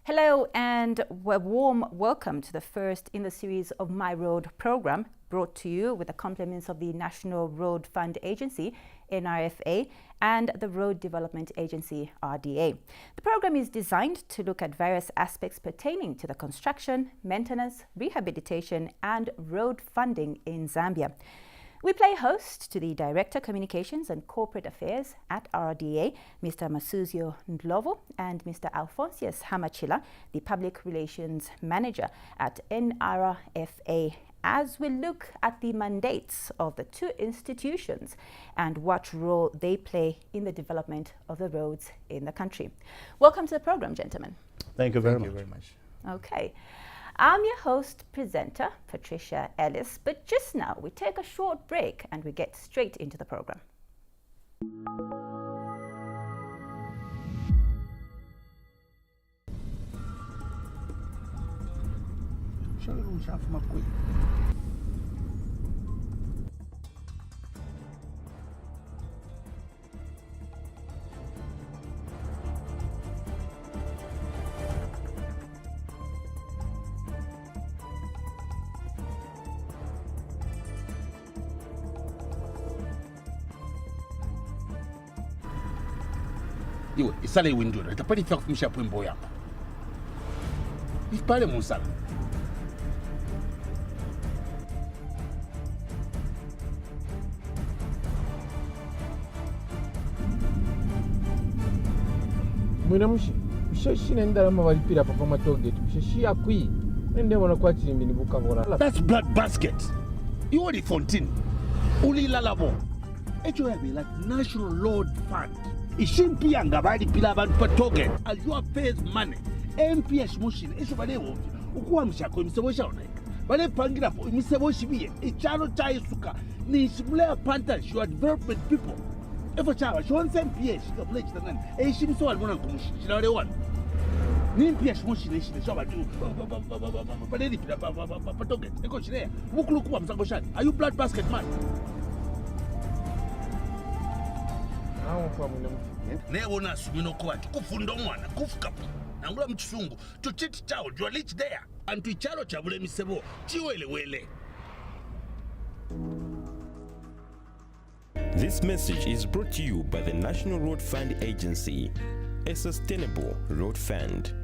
Hello and a warm welcome to the first in the series of My Road program, brought to you with the compliments of the National Road Fund Agency, NRFA, and the Road Development Agency, RDA. The program is designed to look at various aspects pertaining to the construction, maintenance, rehabilitation, and road funding in Zambia. We play host to the Director Communications and Corporate Affairs at RDA, Mr. Masuzio Ndlovu, and Mr. Alphonsius Hamachila, the Public Relations Manager at NRFA, as we look at the mandates of the two institutions and what role they play in the development of the roads in the country. Welcome to the program, gentlemen. Thank you very much. Okay. I'm your host, presenter, Patricia Ellis, but just now we take a short break and we get straight into the program. Iwe, isale window, itapati fya kufimisha pwembo yako. Ipale musala. Mwina mushi, mshashi nendala mabalipira papa matogeti, mshashi ya kui. Nende wana kwa chini buka bora. That's blood basket. You already Fontaine. Uli lalabo. Echo yabe like National Road Fund. Ishimpi angabali pila abantu patoge. Aliwa pays money. MPS motion. Esho bale wo. Ukuwa mshako imisebo shaona. Bale pangira po imisebo shibiye. Ichano chai suka. Ni ishimulea panta shua development people. Efo chawa shonse MPS shikabule chitanani. Ishimiso walimona nkumushi. Shilawale wana. Ni MPS motion ishine shwa batu. Badeli pila patoge. Eko shilea. Mukulu kuwa msango shani. Are you blood basket man? Neona sumino kwa kufundo mwana kufukapu nangula mchisungu tuchiti chao jwa lich there antu ichalo chabule misebo chiwele wele. This message is brought to you by the National Road Fund Agency, a sustainable road fund.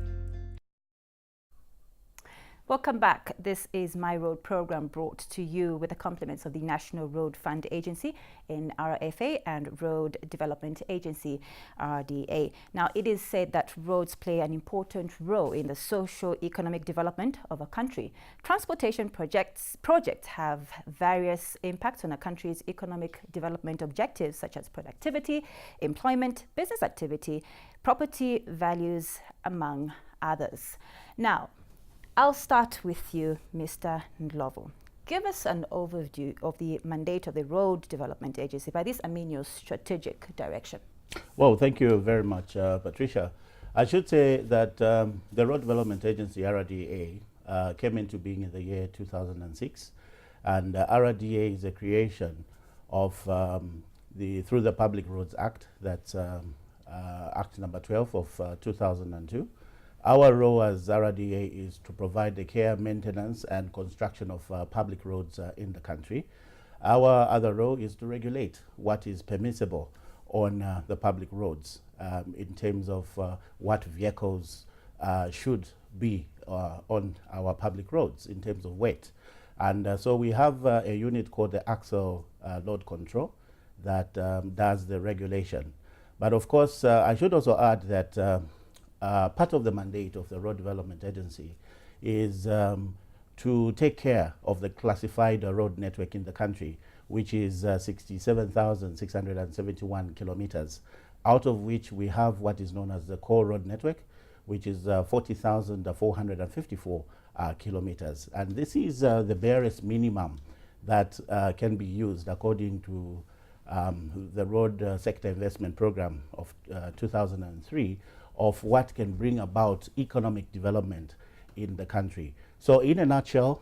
Welcome back. This is My Road program, brought to you with the compliments of the National Road Fund Agency, NRFA, and Road Development Agency, RDA. Now, it is said that roads play an important role in the socio-economic development of a country. Transportation projects have various impacts on a country's economic development objectives, such as productivity, employment, business activity, property values, among others. Now, I'll start with you, Mr. Ndlovu. Give us an overview of the mandate of the Road Development Agency. By this, I mean your strategic direction. Well, thank you very much, Patricia. I should say that the Road Development Agency, RDA, came into being in the year 2006. And RDA is a creation of through the Public Roads Act, that's Act number 12 of 2002. Our role as RDA is to provide the care, maintenance, and construction of public roads in the country. Our other role is to regulate what is permissible on the public roads in terms of what vehicles should be on our public roads in terms of weight. And so we have a unit called the Axle Load Control that does the regulation. But of course, I should also add that part of the mandate of the Road Development Agency is to take care of the classified road network in the country, which is 67,671 kilometers, out of which we have what is known as the core road network, which is 40,454 kilometers. And this is the barest minimum that can be used according to the Road Sector Investment Program of 2003, of what can bring about economic development in the country. So in a nutshell,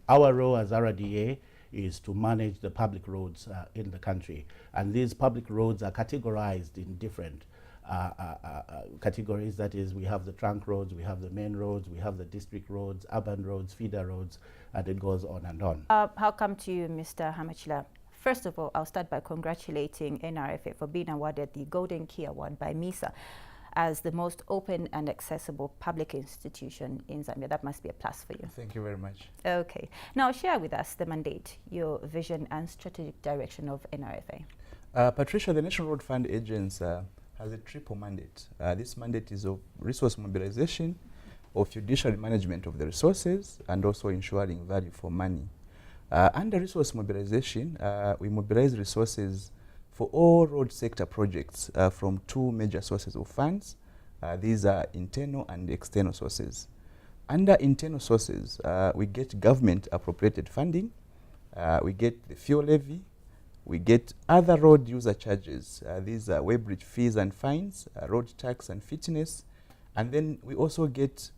our role as RDA is to manage the public roads in the country. And these public roads are categorized in different categories. That is, we have the trunk roads, we have the main roads, we have the district roads, urban roads, feeder roads, and it goes on and on. I'll come to you, Mr. Hamachila. First of all, I'll start by congratulating NRFA for being awarded the Golden Key Award by MISA as the most open and accessible public institution in Zambia. That must be a plus for you. Thank you very much. Okay. Now share with us the mandate, your vision and strategic direction of NRFA. Patricia, the National Road Fund Agency has a triple mandate. This mandate is of resource mobilization, of fiduciary management of the resources, and also ensuring value for money. Under resource mobilization, we mobilize resources for all road sector projects from two major sources of funds. These are internal and external sources. Under internal sources, we get government appropriated funding, we get the fuel levy, we get other road user charges. These are weighbridge fees and fines, road tax and fitness, and then we also get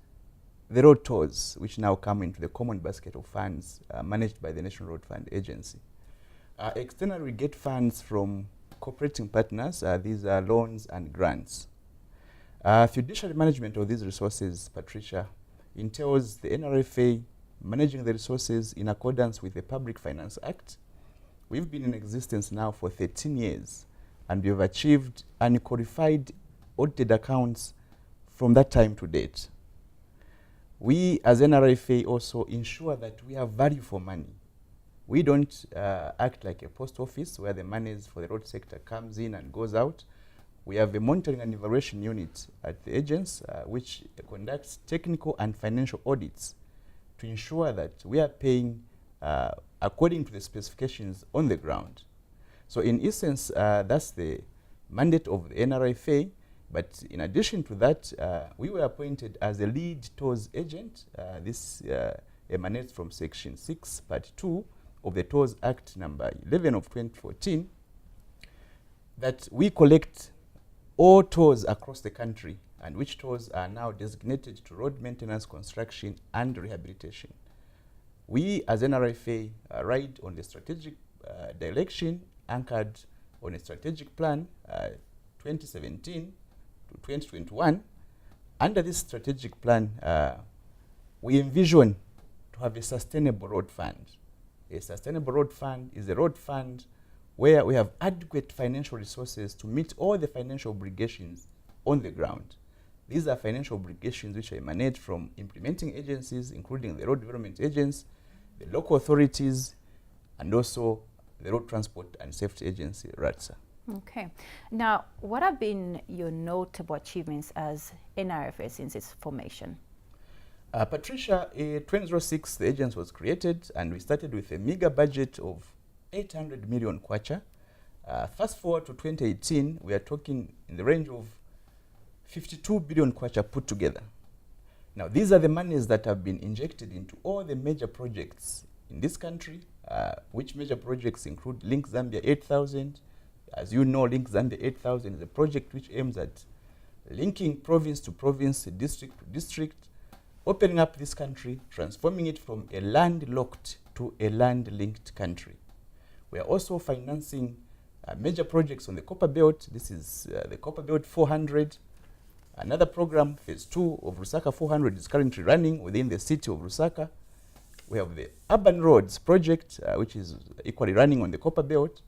the road tolls, which now come into the common basket of funds managed by the National Road Fund Agency. Externally, we get funds from cooperating partners. These are loans and grants. Fiduciary management of these resources, Patricia, entails the NRFA managing the resources in accordance with the Public Finance Act. We've been in existence now for 13 years, and we have achieved unqualified audited accounts from that time to date. We, as NRFA, also ensure that we have value for money. We don't act like a post office where the monies for the road sector comes in and goes out. We have a monitoring and evaluation unit at the agency which conducts technical and financial audits to ensure that we are paying according to the specifications on the ground. So in essence, that's the mandate of the NRFA. But in addition to that, we were appointed as a lead tolls agent. This emanates from Section 6, Part 2 of the Tolls Act number 11 of 2014, that we collect all tolls across the country, and which tolls are now designated to road maintenance, construction, and rehabilitation. We, as NRFA, ride on the strategic direction anchored on a strategic plan 2017 to 2021. Under this strategic plan, we envision to have a sustainable road fund. A sustainable road fund is a road fund where we have adequate financial resources to meet all the financial obligations on the ground. These are financial obligations which emanate from implementing agencies, including the Road Development Agency, the local authorities, and also the Road Transport and Safety Agency, RATSA. Okay. Now, what have been your notable achievements as NRFA since its formation? Patricia, in 2006, the agency was created, and we started with a meager budget of 800 million kwacha. Fast forward to 2018, we are talking in the range of 52 billion kwacha put together. Now, these are the monies that have been injected into all the major projects in this country, which major projects include Link Zambia 8000. As you know, Link Zambia 8000 is a project which aims at linking province to province, district to district, opening up this country, transforming it from a landlocked to a land-linked country. We are also financing major projects on the Copper Belt. This is the Copper Belt 400. Another program, phase 2 of Lusaka 400, is currently running within the city of Lusaka. We have the Urban Roads project, which is equally running on the Copper Belt.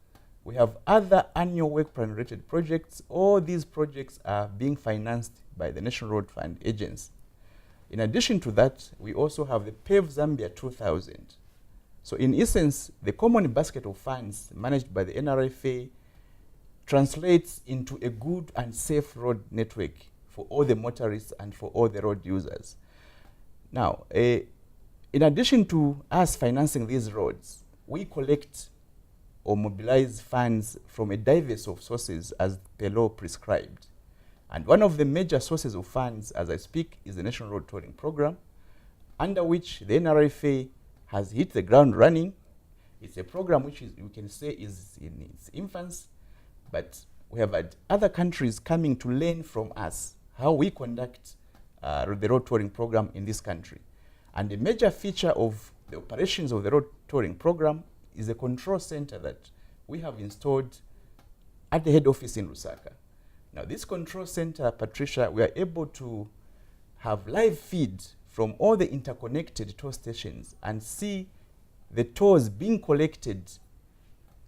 We have other annual work plan-related projects. All these projects are being financed by the National Road Fund Agency. In addition to that, we also have the PAVE Zambia 2000. So in essence, the common basket of funds managed by the NRFA translates into a good and safe road network for all the motorists and for all the road users. Now, in addition to us financing these roads, we collect or mobilize funds from a diverse of sources as per law prescribed. And one of the major sources of funds, as I speak, is the National Road Tolling Program, under which the NRFA has hit the ground running. It's a program which we can say is in its infancy, but we have had other countries coming to learn from us how we conduct the road tolling program in this country. And a major feature of the operations of the road tolling program is a control center that we have installed at the head office in Lusaka. Now, this control center, Patricia, we are able to have live feed from all the interconnected toll stations and see the tolls being collected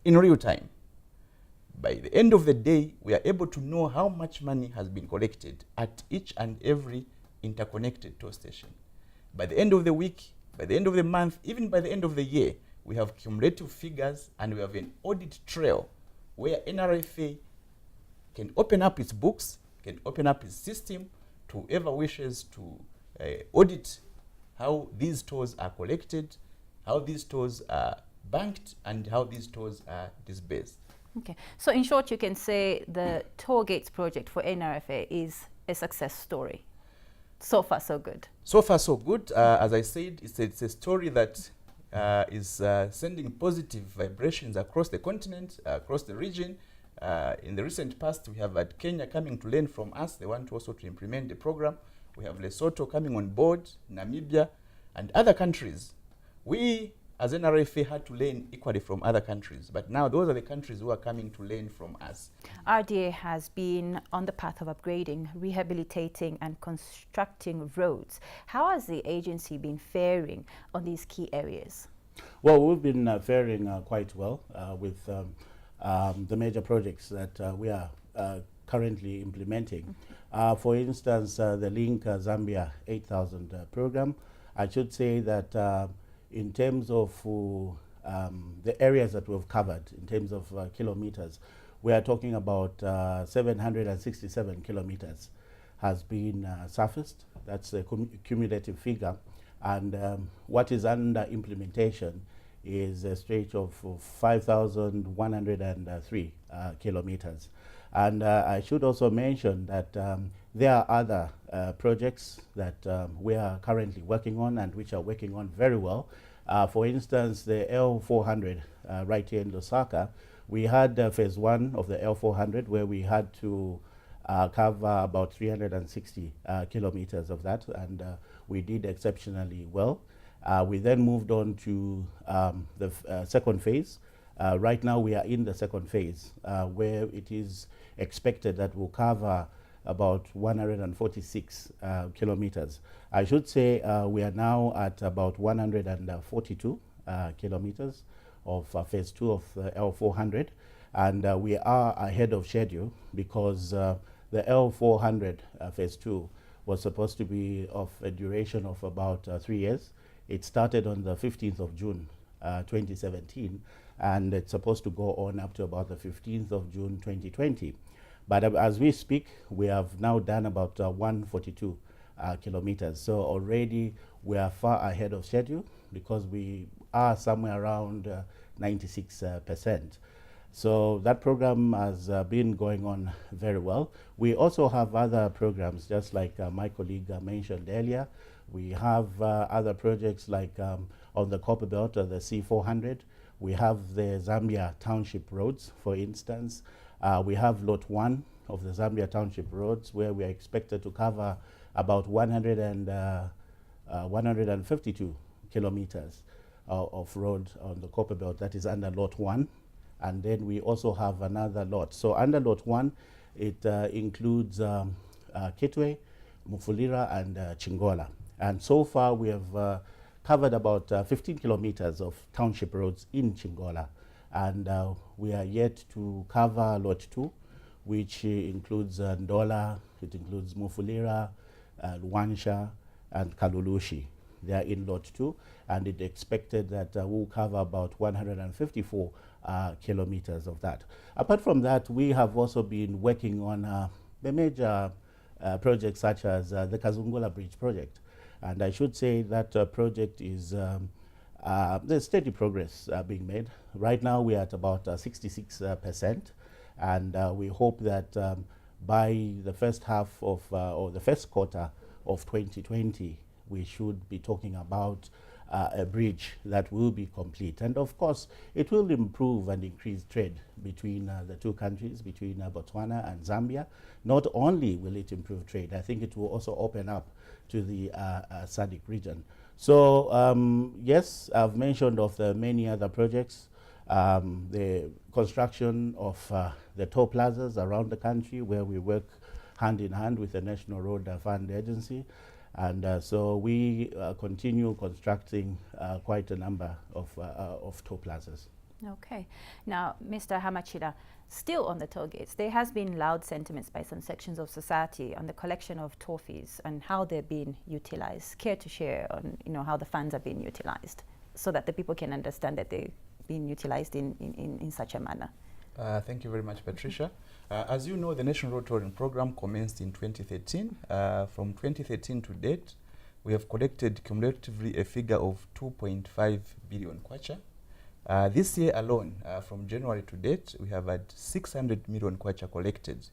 in real time. By the end of the day, we are able to know how much money has been collected at each and every interconnected toll station. By the end of the week, by the end of the month, even by the end of the year, we have cumulative figures and we have an audit trail where NRFA can open up its books, can open up its system to whoever wishes to audit how these tolls are collected, how these tolls are banked, and how these tolls are disbursed. Okay, so in short, you can say the toll gates project for NRFA is a success story. So far, so good. So far, so good. As I said, it's a story that is sending positive vibrations across the continent, across the region. In the recent past, we have had Kenya coming to learn from us. They want also to implement the program. We have Lesotho coming on board, Namibia, and other countries. We, as NRFA, had to learn equally from other countries, but now those are the countries who are coming to learn from us. RDA has been on the path of upgrading, rehabilitating and constructing roads. How has the agency been faring on these key areas? Well, we've been faring quite well with the major projects that we are currently implementing. For instance, the Link Zambia 8000 program, I should say that in terms of the areas that we've covered, in terms of kilometers, we are talking about 767 kilometers has been surfaced. That's the cumulative figure. And what is under implementation is a stretch of 5,103 kilometers. And I should also mention that there are other projects that we are currently working on and which are working on very well. For instance, the L400 right here in Lusaka, we had phase one of the L400 where we had to cover about 360 kilometers of that, and we did exceptionally well. We then moved on to the second phase. Right now we are in the second phase where it is expected that we'll cover about 146 kilometers. I should say we are now at about 142 kilometers of phase two of L400, and we are ahead of schedule because the L400 phase two was supposed to be of a duration of about 3 years. It started on the 15th of June 2017, and it's supposed to go on up to about the 15th of June 2020. But as we speak, we have now done about 142 kilometers. So already we are far ahead of schedule because we are somewhere around 96%. So that program has been going on very well. We also have other programs, just like my colleague mentioned earlier. We have other projects like on the Copper Belt, the C400. We have the Zambia Township roads, for instance. We have Lot 1 of the Zambia Township roads, where we are expected to cover about 152 kilometers of road on the Copper Belt. That is under Lot 1. And then we also have another lot. So under Lot 1, it includes Kitwe, Mufulira, and Chingola. And so far we have covered about 15 kilometers of township roads in Chingola. And we are yet to cover Lot 2, which includes Ndola, it includes Mufulira, Luansha, and Kalulushi. They are in Lot 2, and it's expected that we'll cover about 154 kilometers of that. Apart from that, we have also been working on the major projects such as the Kazungula Bridge project. And I should say that project is there's steady progress being made. Right now we are at about 66%, and we hope that by the first half of or the first quarter of 2020, we should be talking about a bridge that will be complete. And of course, it will improve and increase trade between the two countries, between Botswana and Zambia. Not only will it improve trade, I think it will also open up to the SADC region. So yes, I've mentioned of the many other projects. the construction of the toll plazas around the country, where we work hand in hand with the National Road Fund Agency. And so we continue constructing quite a number of toll plazas. Okay. Now, Mr. Hamachida, still on the toll gates, there has been loud sentiments by some sections of society on the collection of toll fees and how they're being utilized. Care to share on how the funds are being utilized so that the people can understand that they're being utilized in such a manner? Thank you very much, Patricia. As you know, the National Road Tolling Program commenced in 2013. From 2013 to date, we have collected cumulatively a figure of 2.5 billion kwacha. This year alone, from January to date, we have had 600 million kwacha collected.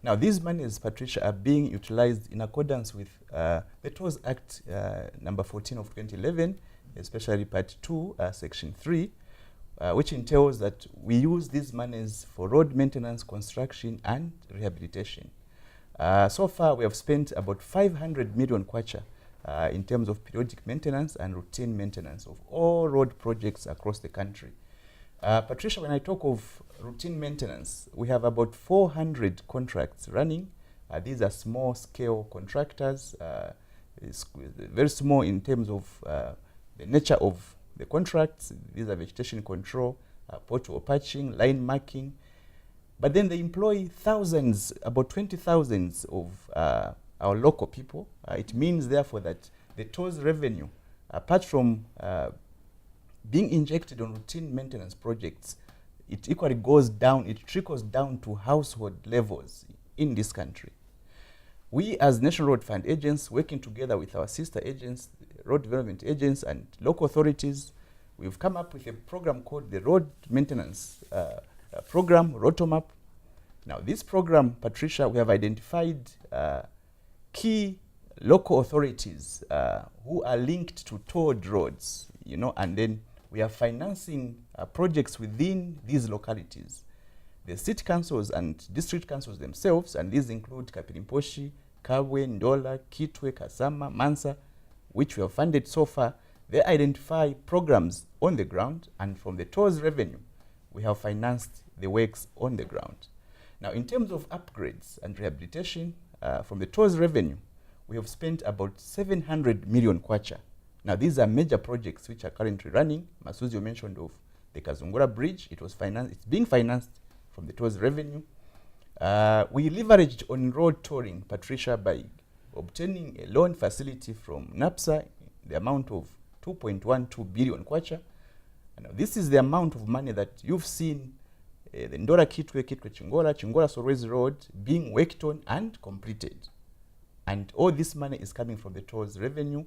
Now, these monies, Patricia, are being utilized in accordance with the Tolls Act number 14 of 2011, especially Part 2, Section 3, which entails that we use these monies for road maintenance, construction, and rehabilitation. So far, we have spent about 500 million kwacha in terms of periodic maintenance and routine maintenance of all road projects across the country. Patricia, when I talk of routine maintenance, we have about 400 contracts running. These are small-scale contractors. It's very small in terms of the nature of the contracts. These are vegetation control, pothole patching, line marking. But then they employ thousands, about 20,000 of our local people. It means, therefore, that the tolls revenue, apart from being injected on routine maintenance projects, it equally goes down, it trickles down to household levels in this country. We, as National Road Fund agents, working together with our sister agents, road development agents, and local authorities, we've come up with a program called the Road Maintenance Program, ROTOMAP. Now, this program, Patricia, we have identified key local authorities who are linked to tolled roads, and then we are financing projects within these localities. The city councils and district councils themselves, and these include Kapirimposhi, Kabwe, Ndola, Kitwe, Kasama, Mansa, which we have funded so far, they identify programs on the ground, and from the tolls revenue, we have financed the works on the ground. Now, in terms of upgrades and rehabilitation, from the tolls revenue, we have spent about 700 million kwacha. Now, these are major projects which are currently running. Masuzio mentioned of the Kazungura Bridge. It's being financed from the tolls revenue. We leveraged on road tolling, Patricia, by obtaining a loan facility from NAPSA, the amount of 2.12 billion kwacha. Now, this is the amount of money that you've seen the Ndora Kitwe, Chingola Sorwezi Road being worked on and completed. And all this money is coming from the tolls revenue.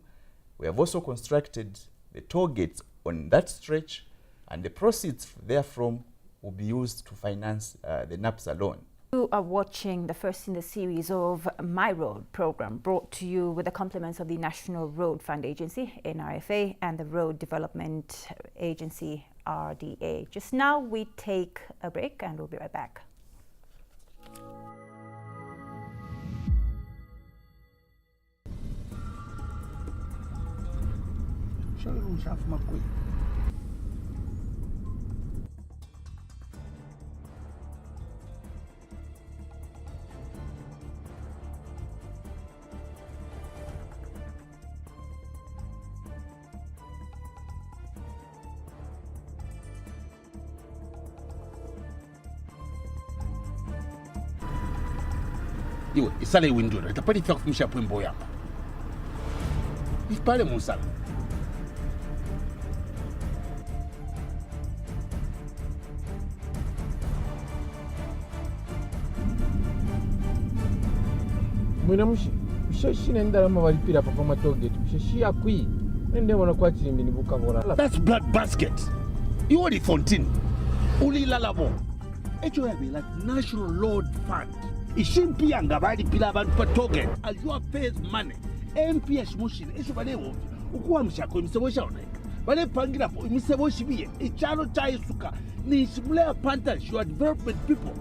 We have also constructed the toll gates on that stretch, and the proceeds therefrom will be used to finance the NAPSA loan. You are watching the first in the series of My Road program, brought to you with the compliments of the National Road Fund Agency, NRFA, and the Road Development Agency, RDA. Just now we take a break and we'll be right back. Iwe, isale windura, itapati fya kufumisha pwembo yapa. Ipale musala. Mwinamushi, ushashi nendalama walipira papa matogeti, ushashi akwi, nende wana kwa chimbi ni bukabora. That's blood basket. You already Fontaine. Uli lalabo. Echo yabe like National Road Fund. Ishimpia ngabali pila abantu patoge. As you are pays money. MPS mushine. Esho balewo. Ukuwa mshako imisebo shaona. Bale pangira po imisebo shibiye. Ichalo chai suka. Ni shimulea pantas. You are development people.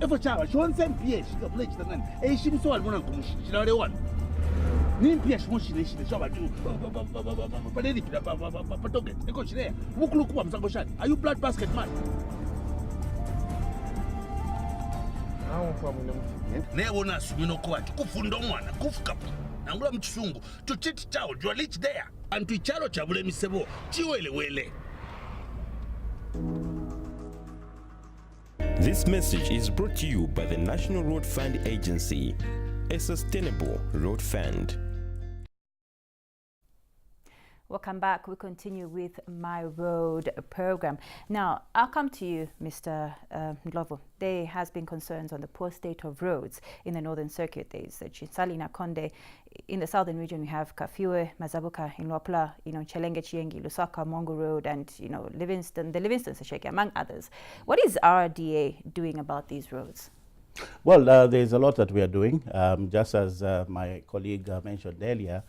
Efo chawa. Shonse MPS. Shika mule chitanani. Shimso walimona kumushi. Shina wale one. nimpya shimoshile shoba tu padeli patoget eko chile mukulu kuwa msango shani. Are you blood basket man? awo kwa mwinamushi Nebona sumino kwa kufunda omwana kufukapo nangula mchisungu tuchiti chao you are rich there and tuichalo chabule misebo chiwelewele. This message is brought to you by the National Road Fund Agency, a sustainable road fund. Welcome back. We continue with My Road program. Now, I'll come to you, Mr. Ndlovu. There has been concerns on the poor state of roads in the Northern Circuit. There's Chinsali, Nakonde. In the southern region, we have Kafue, Mazabuka, Inwapla, Chelenge, Chiengi, Lusaka, Mongo Road, and Livingston, the Livingston Sesheke, among others. What is RDA doing about these roads? Well, there's a lot that we are doing. Just as my colleague mentioned earlier,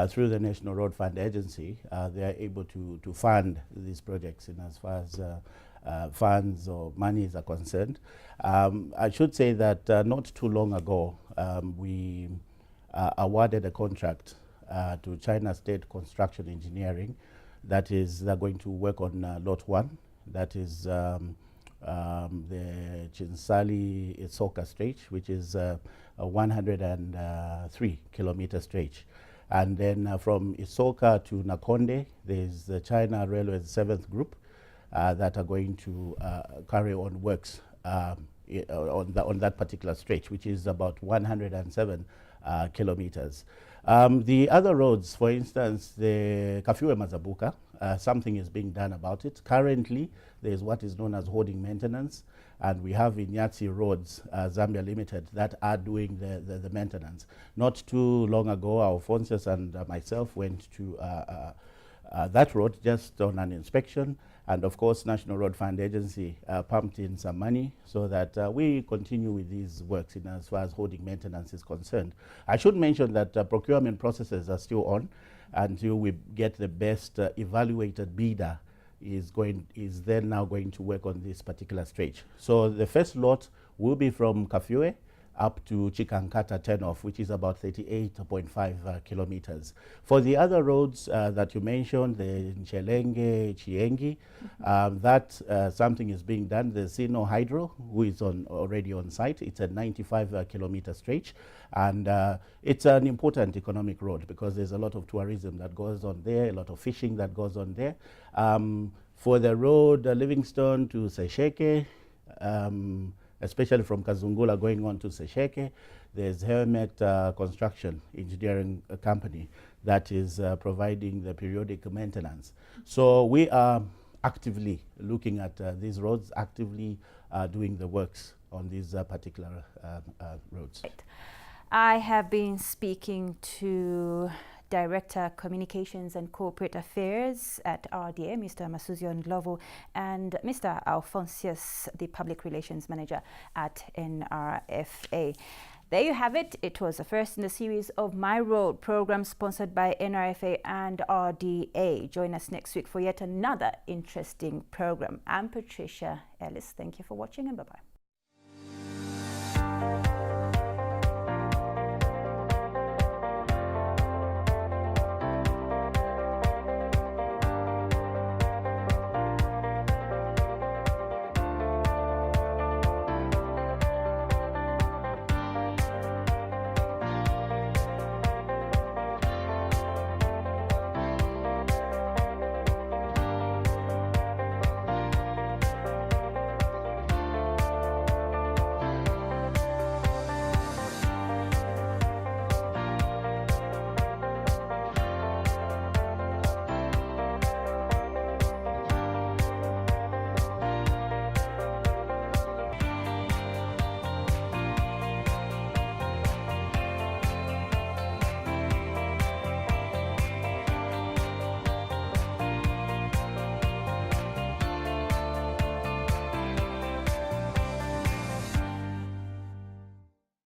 through the National Road Fund Agency, they are able to fund these projects in as far as funds or monies are concerned. I should say that not too long ago, we awarded a contract to China State Construction Engineering. That is, they're going to work on Lot 1. That is the Chinsali-Isoka stretch, which is a 103-kilometer stretch. And then from Isoka to Nakonde, there's the China Railways 7th Group that are going to carry on works on that particular stretch, which is about 107 kilometers. The other roads, for instance, the Kafue Mazabuka, something is being done about it. Currently, there's what is known as holding maintenance, and we have Inyatsi Roads, Zambia Limited, that are doing the maintenance. Not too long ago, Alphonsus and myself went to that road just on an inspection, and of course, National Road Fund Agency pumped in some money so that we continue with these works in as far as holding maintenance is concerned. I should mention that procurement processes are still on until we get the best evaluated bidder is then now going to work on this particular stretch. So the first lot will be from Kafue up to Chikankata turnoff, which is about 38.5 kilometers. For the other roads that you mentioned, the Nchelenge, Chiengi, that something is being done. The Sino Hydro, who is already on site, it's a 95 kilometer stretch, and it's an important economic road because there's a lot of tourism that goes on there, a lot of fishing that goes on there. For the road Livingston to Sesheke, especially from Kazungula going on to Sesheke, there's Helmet Construction Engineering Company that is providing the periodic maintenance. So we are actively looking at these roads, actively doing the works on these particular roads. Right. I have been speaking to Director Communications and Corporate Affairs at RDA, Mr. Masuzio Ndlovu, and Mr. Alphonsus, the Public Relations Manager at NRFA. There you have it. It was the first in the series of My Road program sponsored by NRFA and RDA. Join us next week for yet another interesting program. I'm Patricia Ellis. Thank you for watching and bye-bye.